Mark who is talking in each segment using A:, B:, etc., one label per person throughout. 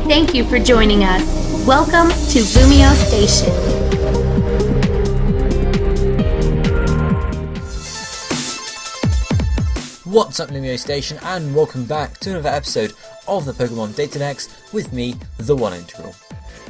A: Thank you for joining us. Welcome to LumioseStation.
B: What's up, LumioseStation, and welcome back to another episode of the Pokemon DataDex with me, TheOneIntegral.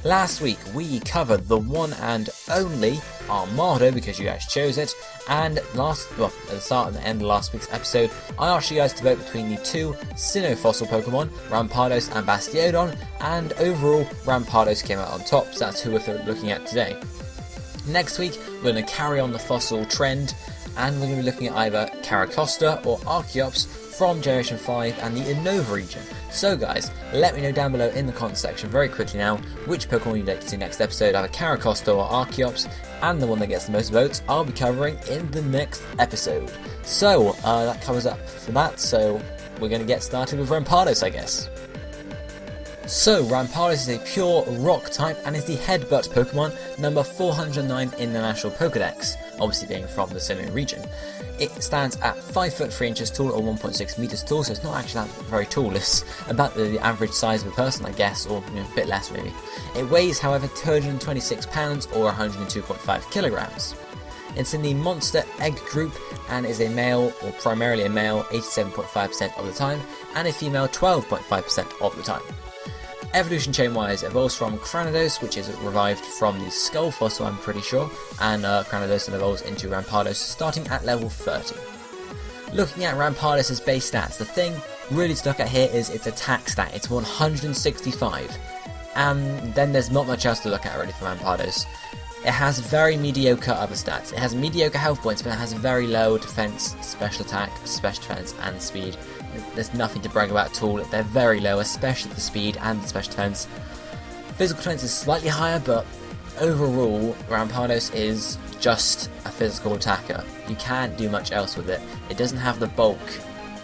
B: Last week we covered the one and only Rampardos because you guys chose it, and at the start and the end of last week's episode I asked you guys to vote between the two Sinnoh-fossil Pokemon, Rampardos and Bastiodon, and overall Rampardos came out on top, so that's who we're looking at today. Next week we're going to carry on the fossil trend, and we're going to be looking at either Caracosta or Archeops from Generation 5 and the Unova region. So guys, let me know down below in the comment section very quickly now which Pokemon you'd like to see next episode, either Caracosta or Archeops, and the one that gets the most votes I'll be covering in the next episode. So that covers up for that, so we're going to get started with Rampardos, I guess. So, Rampardos is a pure rock type and is the Headbutt Pokemon number 409 in the National Pokédex, obviously being from the Sinnoh region. It stands at 5 foot 3 inches tall or 1.6 meters tall, so it's not actually that very tall. It's about the average size of a person, I guess, or a bit less maybe. It weighs, however, 226 pounds or 102.5 kilograms. It's in the monster egg group and is a male, or primarily a male, 87.5% of the time, and a female 12.5% of the time. Evolution chain wise, evolves from Cranidos, which is revived from the Skull fossil, I'm pretty sure, and Cranidos then evolves into Rampardos starting at level 30. Looking at Rampardos' base stats, the thing really to look at here is its attack stat. It's 165, and then there's not much else to look at really for Rampardos. It has very mediocre other stats. It has mediocre health points, but it has very low defense, special attack, special defense, and speed. There's nothing to brag about at all. They're very low, especially the speed and the special defense. Physical defense is slightly higher, but overall, Rampardos is just a physical attacker. You can't do much else with it. It doesn't have the bulk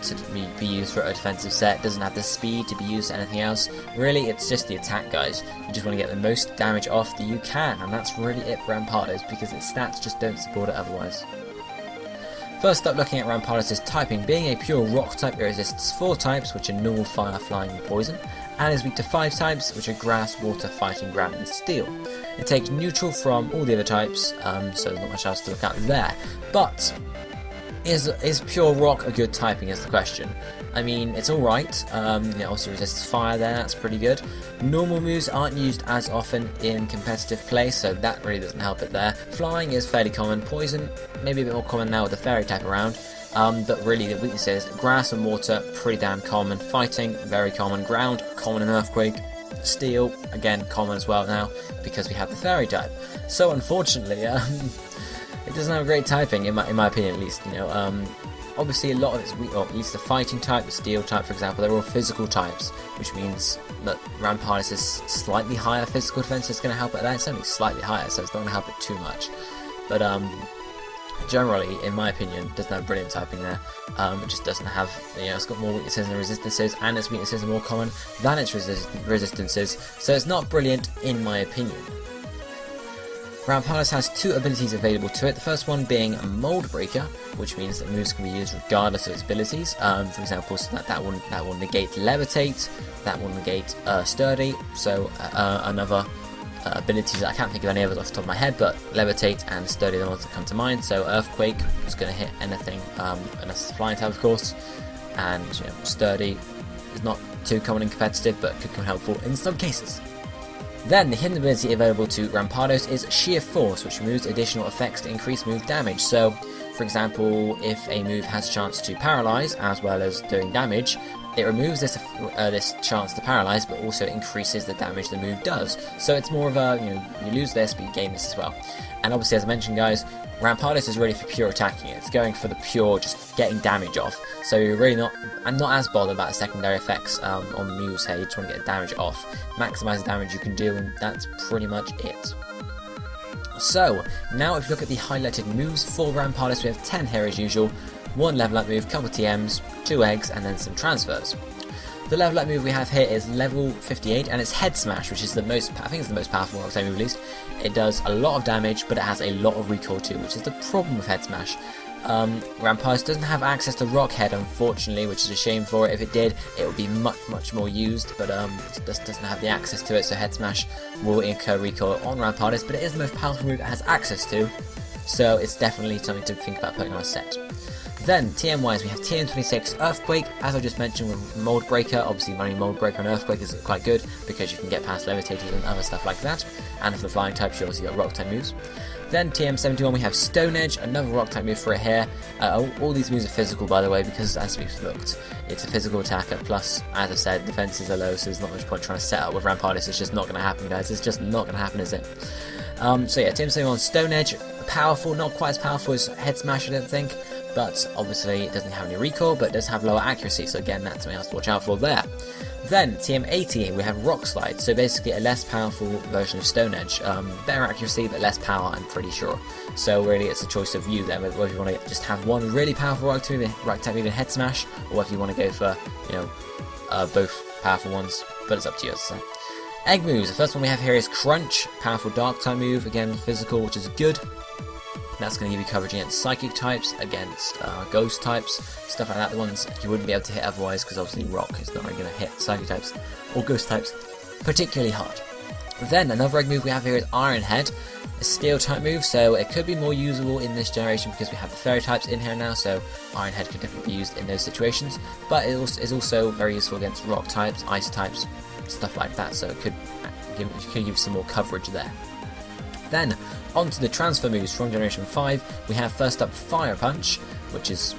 B: to be used for a defensive set. It doesn't have the speed to be used for anything else. Really, it's just the attack, guys. You just want to get the most damage off that you can, and that's really it for Rampardos because its stats just don't support it otherwise. First up, looking at Rampardos' typing, being a pure rock type, it resists 4 types, which are normal, fire, flying, and poison, and is weak to 5 types, which are grass, water, fighting, ground, and steel. It takes neutral from all the other types, so there's not much else to look at there. But is pure rock a good typing is the question. I mean, it's alright, it also resists fire there, that's pretty good. Normal moves aren't used as often in competitive play, so that really doesn't help it there. Flying is fairly common, poison maybe a bit more common now with the fairy type around, but really the weaknesses, grass and water, pretty damn common. Fighting, very common. Ground, common in Earthquake. Steel, again, common as well now, because we have the fairy type. So unfortunately, it doesn't have great typing, in my opinion at least, obviously a lot of it's weak, or at least the fighting type, the steel type for example, they're all physical types, which means that Rampardos is slightly higher physical defense is going to help it there. It's only slightly higher, so it's not going to help it too much. But generally, in my opinion, it doesn't have brilliant typing there. It just doesn't have, it's got more weaknesses and resistances, and its weaknesses are more common than its resistances, so it's not brilliant in my opinion. Rampardos has 2 abilities available to it, the first one being Mold Breaker, which means that moves can be used regardless of its abilities. For example, so that will negate Levitate, that will negate Sturdy, so another abilities that I can't think of any others off the top of my head, but Levitate and Sturdy are the ones that come to mind. So Earthquake is going to hit anything, unless it's flying type of course, and Sturdy is not too common in competitive, but could come helpful in some cases. Then, the hidden ability available to Rampardos is Sheer Force, which removes additional effects to increase move damage. So, for example, if a move has a chance to paralyze as well as doing damage, it removes this chance to paralyze, but also increases the damage the move does. So it's more of a, you lose this, but you gain this as well. And obviously, as I mentioned, guys, Rampardos is really for pure attacking. It's going for the pure, just getting damage off. So you're really I'm not as bothered about the secondary effects on the moves here. You just want to get damage off, maximize the damage you can do, and that's pretty much it. So, now if you look at the highlighted moves for Rampardos, we have 10 here as usual, 1 level up move, couple TMs, 2 eggs, and then some transfers. The level up move we have here is level 58, and it's Head Smash, which is I think it's the most powerful Rock move released. It does a lot of damage, but it has a lot of recoil too, which is the problem with Head Smash. Rampardos doesn't have access to Rock Head, unfortunately, which is a shame for it. If it did, it would be much more used, but it just doesn't have the access to it, so Head Smash will incur recoil on Rampardos, but it is the most powerful move it has access to, so it's definitely something to think about putting on a set. Then, TM-wise, we have TM26 Earthquake. As I just mentioned with Mold Breaker, obviously running Mold Breaker and Earthquake is quite good because you can get past Levitators and other stuff like that. And for the flying types, you obviously got Rock type moves. Then TM71, we have Stone Edge, another Rock type move for it here. All these moves are physical, by the way, because as we've looked, it's a physical attacker. Plus, as I said, defenses are low, so there's not much point trying to set up with Rampardos. It's just not going to happen, guys. It's just not going to happen, is it? So yeah, TM71 Stone Edge, powerful, not quite as powerful as Head Smash, I don't think. But obviously it doesn't have any recoil, but it does have lower accuracy, so again, that's something else to watch out for there. Then, TM80, we have Rock Slide, so basically a less powerful version of Stone Edge. Better accuracy, but less power, I'm pretty sure. So really, it's a choice of you there, whether you want to just have one really powerful Rock type move in Head Smash, or whether you want to go for, you know, both powerful ones, but it's up to you, as I said. Egg moves, the first one we have here is Crunch, powerful Dark type move, again physical, which is good. That's going to give you coverage against Psychic types, against Ghost types, stuff like that, the ones you wouldn't be able to hit otherwise, because obviously Rock is not really going to hit Psychic types or Ghost types particularly hard. Then another egg move we have here is Iron Head, a Steel type move, so it could be more usable in this generation because we have the Fairy types in here now, so Iron Head could definitely be used in those situations, but it is also very useful against Rock types, Ice types, stuff like that, so it could give some more coverage there. Then, onto the transfer moves from Generation 5, we have first up Fire Punch, which is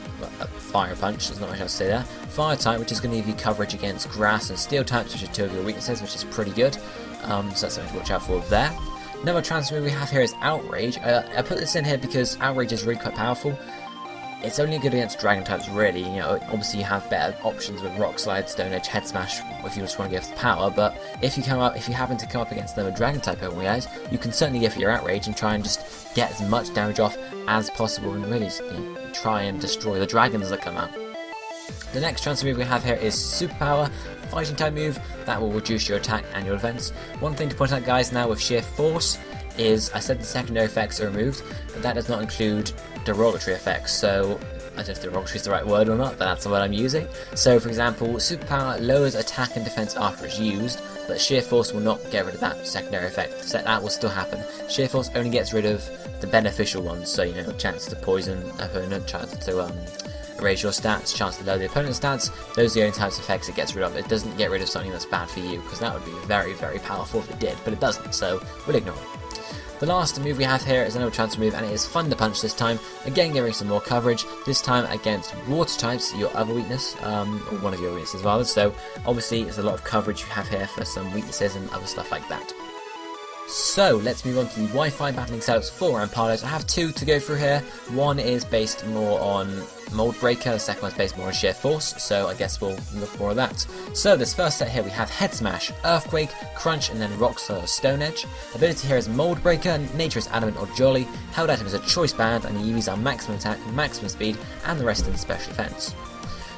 B: Fire Punch, there's not much else to say there. Fire type, which is going to give you coverage against Grass and Steel types, which are two of your weaknesses, which is pretty good, so that's something to watch out for there. Another transfer move we have here is Outrage. I put this in here because Outrage is really quite powerful. It's only good against Dragon types, really. You know, obviously you have better options with Rock Slide, Stone Edge, Head Smash if you just want to go for the power. But if you happen to come up against another Dragon type Pokemon, guys, you can certainly go for your Outrage and try and just get as much damage off as possible and really try and destroy the dragons that come out. The next transfer move we have here is Superpower, Fighting type move that will reduce your attack and your defense. One thing to point out, guys, now with Sheer Force is I said the secondary effects are removed, but that does not include derogatory effects, so I don't know if derogatory is the right word or not, but that's the word I'm using. So for example, Superpower lowers attack and defense after it's used, but Sheer Force will not get rid of that secondary effect, so that will still happen. Sheer Force only gets rid of the beneficial ones, so you know, chance to poison opponent, chance to raise your stats, chance to lower the opponent's stats. Those are the only types of effects it gets rid of. It doesn't get rid of something that's bad for you, because that would be very, very powerful if it did, but it doesn't, so we'll ignore it. The last move we have here is another transfer move, and it is Thunder Punch this time, again giving some more coverage, this time against Water types, your other weakness, or one of your weaknesses rather, so obviously there's a lot of coverage you have here for some weaknesses and other stuff like that. So let's move on to the Wi-Fi battling setups for Rampardos. I have two to go through here. One is based more on Mold Breaker, the second one's based more on Sheer Force, so I guess we'll look more at that. So this first set here we have Head Smash, Earthquake, Crunch, and then Rock Slide or Stone Edge. Ability here is Mold Breaker, Nature is Adamant or Jolly, held item is a Choice Band, and the UVs are Maximum Attack, Maximum Speed, and the rest in Special Defense.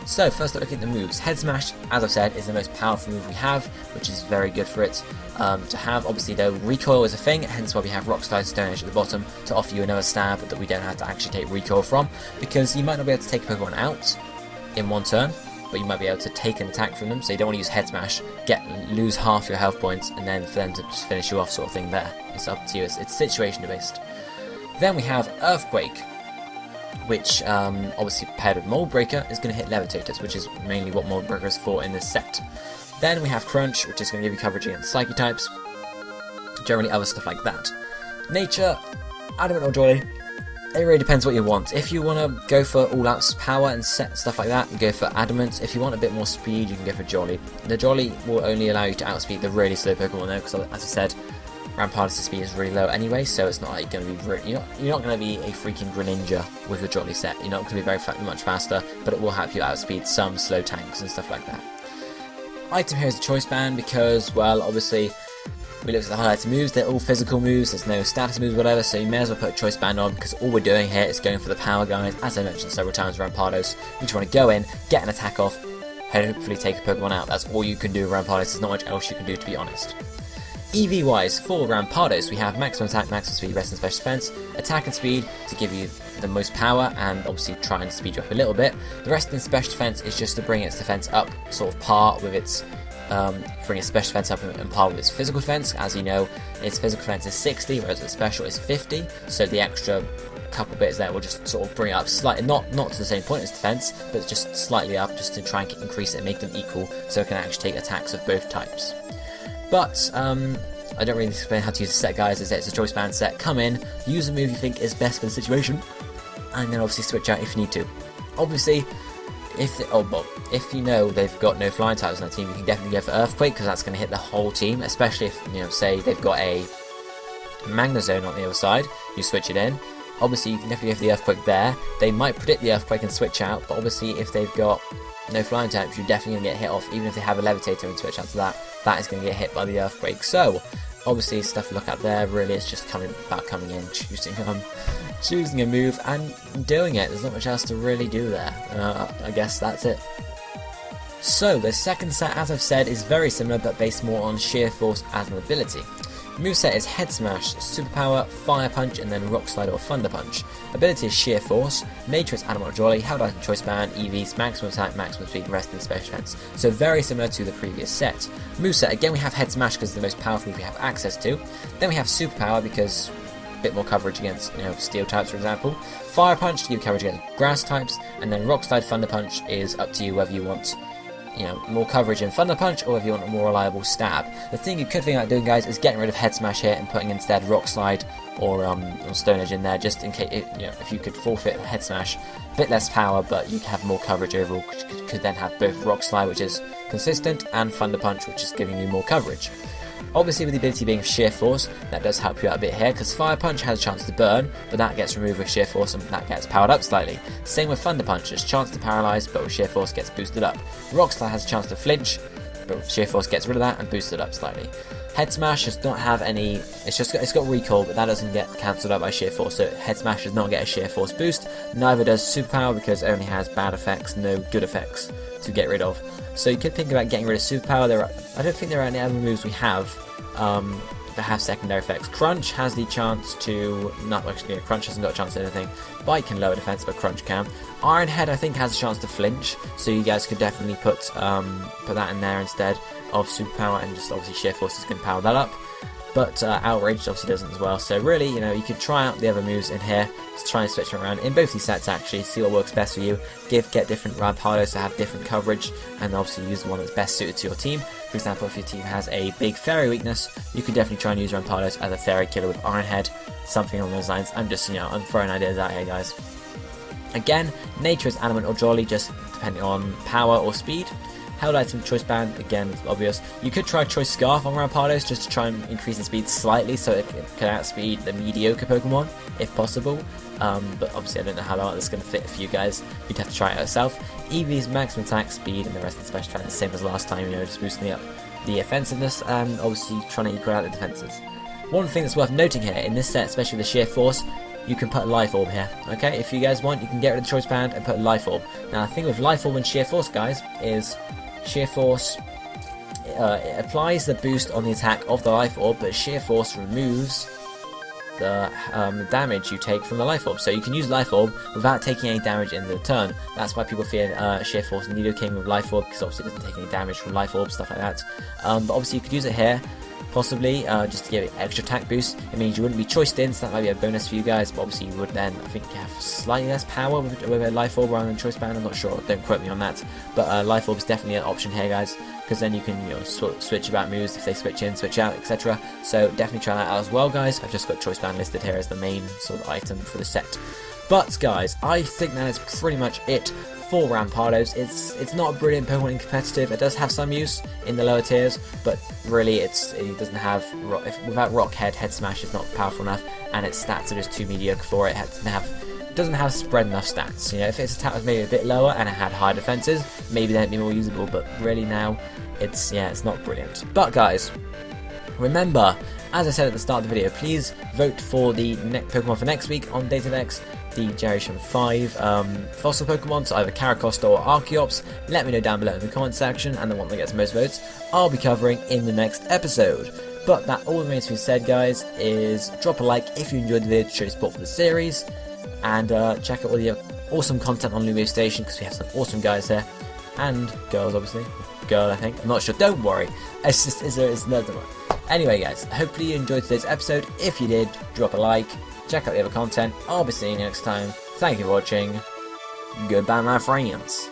B: So first looking at the moves, Head Smash, as I've said, is the most powerful move we have, which is very good for it to have. Obviously though, recoil is a thing, hence why we have Rock Slide Stone Edge at the bottom to offer you another stab that we don't have to actually take recoil from, because you might not be able to take a Pokemon out in one turn, but you might be able to take an attack from them, so you don't want to use Head Smash, lose half your health points, and then for them to just finish you off sort of thing there. It's up to you, it's situation based. Then we have Earthquake, which obviously paired with Mold Breaker is going to hit Levitators, which is mainly what Mold Breaker is for in this set. Then we have Crunch, which is going to give you coverage against Psychic types, generally other stuff like that. Nature, Adamant or Jolly, it really depends what you want. If you want to go for all-out power and set stuff like that, you go for Adamant. If you want a bit more speed, you can go for Jolly. The Jolly will only allow you to outspeed the really slow Pokemon though, because as I said, Rampardos' speed is really low anyway, so it's not like going to be you're not going to be a freaking Greninja with your Jolly set. You're not going to be very much faster, but it will help you outspeed some slow tanks and stuff like that. Item here is the Choice Band because, well, obviously we looked at the highlighted moves. They're all physical moves. There's no status moves, whatever. So you may as well put a Choice Band on because all we're doing here is going for the power, guys. As I mentioned several times, Rampardos, you just want to go in, get an attack off, hopefully take a Pokemon out. That's all you can do with Rampardos. There's not much else you can do, to be honest. EV wise, for Rampardos, we have maximum attack, maximum speed, rest and special defense, attack and speed to give you the most power and obviously try and speed you up a little bit. The rest of the special defense is just to bring its defense up, sort of par with its bring its special defense up and par with its physical defense. As you know, its physical defense is 60, whereas its special is 50. So the extra couple bits there will just sort of bring it up slightly, not to the same point as defense, but just slightly up, just to try and increase it and make them equal, so it can actually take attacks of both types. But I don't really explain how to use the set, guys. It's a choice band set. Come in, use a move you think is best for the situation, and then obviously switch out if you need to. Obviously, if you know they've got no flying types on their team, you can definitely go for Earthquake, because that's going to hit the whole team, especially if, you know, say they've got a Magnezone on the other side, you switch it in. Obviously, you can definitely go for the Earthquake there. They might predict the Earthquake and switch out, but obviously if they've got no flying types, you're definitely going to get hit off. Even if they have a Levitator and switch out to that, that is going to get hit by the Earthquake. So, obviously, stuff to look at there. Really, it's just about coming in, choosing a move and doing it. There's not much else to really do there. I guess that's it. So, the second set, as I've said, is very similar, but based more on sheer force as an ability. Moveset is Head Smash, Superpower, Fire Punch, and then Rock Slide or Thunder Punch. Ability is Sheer Force, Nature is Animal Jolly, Held Item Choice Band, EVs, Maximum Attack, Maximum Speed, Rest and Special Defense. So very similar to the previous set. Moveset, again we have Head Smash because it's the most powerful move we have access to. Then we have Superpower because a bit more coverage against, you know, Steel types for example. Fire Punch to give coverage against Grass types, and then Rock Slide Thunder Punch is up to you whether you want, you know, more coverage in Thunder Punch, or if you want a more reliable stab. The thing you could think about doing, guys, is getting rid of Head Smash here and putting instead Rock Slide or Stone Edge in there, just in case, you know, if you could forfeit Head Smash, a bit less power, but you have more coverage overall. Could then have both Rock Slide, which is consistent, and Thunder Punch, which is giving you more coverage. Obviously, with the ability being Sheer Force, that does help you out a bit here, because Fire Punch has a chance to burn, but that gets removed with Sheer Force and that gets powered up slightly. Same with Thunder Punch, there's a chance to paralyze, but with Sheer Force gets boosted up. Rock Slide has a chance to flinch, but with Sheer Force gets rid of that and boosted up slightly. Head Smash does not have any, it's got recall, but that doesn't get cancelled out by Sheer Force, so Head Smash does not get a Sheer Force boost. Neither does Superpower, because it only has bad effects, no good effects to get rid of. So you could think about getting rid of Superpower. I don't think there are any other moves we have that have secondary effects. Crunch has the chance to, not actually, Crunch hasn't got a chance to anything. Bite can lower defense, but Crunch can. Iron Head, I think, has a chance to flinch, so you guys could definitely put that in there instead of Superpower, and just obviously Sheer Force is going to power that up. But Outrage obviously doesn't as well, so really, you know, you could try out the other moves in here, just try and switch them around in both these sets actually, see what works best for you, get different Rampardos to have different coverage, and obviously use the one that's best suited to your team. For example, if your team has a big Fairy weakness, you could definitely try and use Rampardos as a Fairy killer with Iron Head, something along those lines. I'm just, you know, I'm throwing ideas out here, guys. Again, Nature is Animate or Jolly, just depending on power or speed. Held Item Choice Band, again, it's obvious. You could try Choice Scarf on Rampardos just to try and increase the speed slightly so it can outspeed the mediocre Pokemon, if possible. But obviously I don't know how well that's going to fit for you guys. You'd have to try it yourself. Eevee's maximum attack, speed, and the rest of the special attack is the same as last time, you know, just boosting up the offensiveness and obviously trying to equal out the defenses. One thing that's worth noting here, in this set, especially with the Sheer Force, you can put Life Orb here, okay? If you guys want, you can get rid of the Choice Band and put Life Orb. Now, the thing with Life Orb and Sheer Force, guys, is Sheer Force it applies the boost on the attack of the Life Orb, but Sheer Force removes the damage you take from the Life Orb. So you can use Life Orb without taking any damage in the turn. That's why people fear Sheer Force and Nidoking with Life Orb, because obviously it doesn't take any damage from Life Orb, stuff like that. But obviously you could use it here, possibly, just to give it extra attack boost. It means you wouldn't be choiced in, so that might be a bonus for you guys, but obviously you would then, I think, have slightly less power with a Life Orb rather than Choice Band. I'm not sure, don't quote me on that, but Life Orb is definitely an option here, guys, because then you can, you know, switch about moves if they switch in, switch out, etc. So definitely try that out as well, guys. I've just got Choice Band listed here as the main sort of item for the set. But guys, I think that is pretty much it for Rampardos. It's not a brilliant Pokemon in competitive. It does have some use in the lower tiers, but really it doesn't have, without Rock Head Smash is not powerful enough, and its stats are just too mediocre for it. It doesn't have spread enough stats. You know, if its attack was maybe a bit lower and it had high defenses, maybe then it'd be more usable, but really now it's not brilliant. But guys, remember, as I said at the start of the video, please vote for the Pokemon for next week on DataDex, the Generation 5 fossil Pokemon, so either Caracosta or Archeops. Let me know down below in the comment section, and the one that gets the most votes I'll be covering in the next episode. But that all remains to be said, guys, is drop a like if you enjoyed the video to show support for the series, and check out all the awesome content on LumioStation, because we have some awesome guys there, and girls, obviously. Girl, I think. I'm not sure. Don't worry. It's no one. Anyway, guys, hopefully you enjoyed today's episode. If you did, drop a like. Check out the other content. I'll be seeing you next time. Thank you for watching. Goodbye, my friends.